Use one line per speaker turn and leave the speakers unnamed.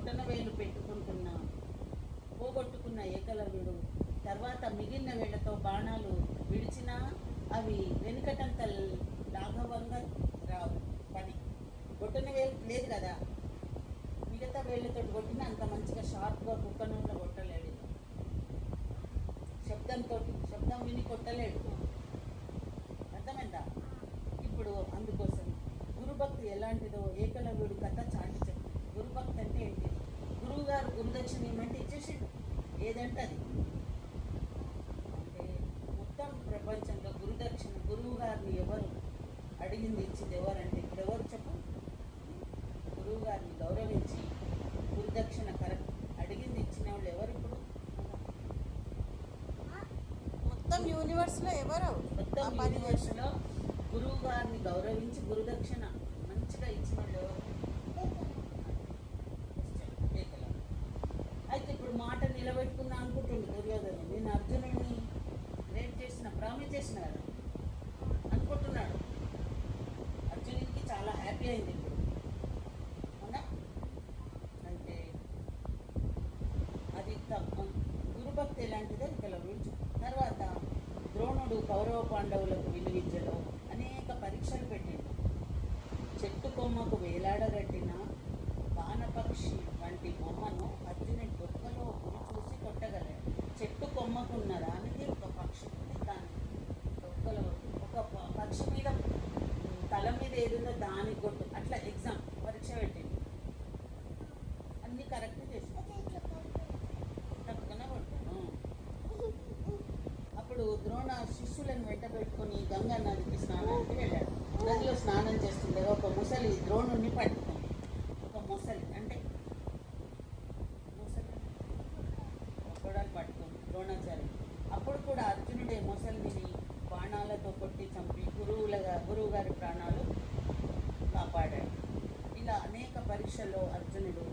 బొటన వేలు పెట్టుకుంటున్న పోగొట్టుకున్న ఏకలవ్యుడు తర్వాత మిగిలిన వేళ్లతో బాణాలు విడిచినా అవి వెనుకటంత లాఘవంగా రావు. పని బొటన వేలు లేదు కదా, మిగతా వేళ్ళతో కొట్టిన అంత మంచిగా షార్ప్గా కుక్క నోట్లో కొట్టలేడు. శబ్దం విని కొట్టలేడు. అర్థమైందా? ఇప్పుడు అందుకోసం గురుభక్తి ఎలాంటిదో ఏకలవ్యుడు కథ చాటి చెప్తుంది. గురుభక్తి అంటే ఏంటి? గురువు గారు గురుదక్షిణ ఏమంటే ఇచ్చేసిండు, ఏదంటే అది. అంటే మొత్తం ప్రపంచంలో గురుదక్షిణ గురువు గారిని ఎవరు అడిగింది ఇచ్చింది ఎవరంటే ఇప్పుడు ఎవరు చెప్పు? గురువు గారిని గౌరవించి గురుదక్షిణ కరెక్ట్ అడిగింది ఇచ్చిన వాళ్ళు ఎవరు? ఇప్పుడు
మొత్తం యూనివర్స్లో ఎవరు?
మొత్తం యూనివర్స్లో గురువు గారిని గౌరవించి గురుదక్షిణ మంచిగా ఇచ్చిన వాళ్ళు ఎవరు? అయితే ఇప్పుడు మాట నిలబెట్టుకున్నా అనుకుంటుండు దుర్యోధను. నేను అర్జునుడిని రేట్ చేసిన ప్రామిస్ చేసిన కదా అనుకుంటున్నాడు. అర్జునుడికి చాలా హ్యాపీ అయింది ఇప్పుడు, అవునా? అంటే అది గురుభక్తి ఎలాంటిదో ఇక్కడ రుచి. తర్వాత ద్రోణుడు కౌరవ పాండవులకు విలువిద్యలో అనేక పరీక్షలు పెట్టిండు. చెట్టు కొమ్మకు వేలాడగట్టిన బాణపక్షి వంటి బొమ్మను అర్జునుడి డొక్కలో చూసి కొట్టగలడు. చెట్టు కొమ్మకున్న దానికి ఒక పక్షి దాని డొక్కలో ఒక పక్షి మీద తల మీద ఏదుందో దానికి కొట్టు, అట్లా ఎగ్జామ్ పరీక్ష పెట్టింది. అన్నీ కరెక్ట్ చేసి తప్పకుండా కొట్టాను. అప్పుడు ద్రోణ శిష్యులను వెంట పెట్టుకుని గంగా నదికి స్నానానికి వెళ్ళాడు. నదిలో స్నానం చేస్తుండగా ఒక ముసలి ద్రోణుడిని పట్టుకుంది. ఒక ముసలి అంటే ముసలి గొడవలు పట్టుకుంది ద్రోణాచార్య. అప్పుడు కూడా అర్జునుడే ముసలిని బాణాలతో కొట్టి చంపి గురువు గారి ప్రాణాలు కాపాడాడు. ఇలా అనేక పరీక్షల్లో అర్జునుడు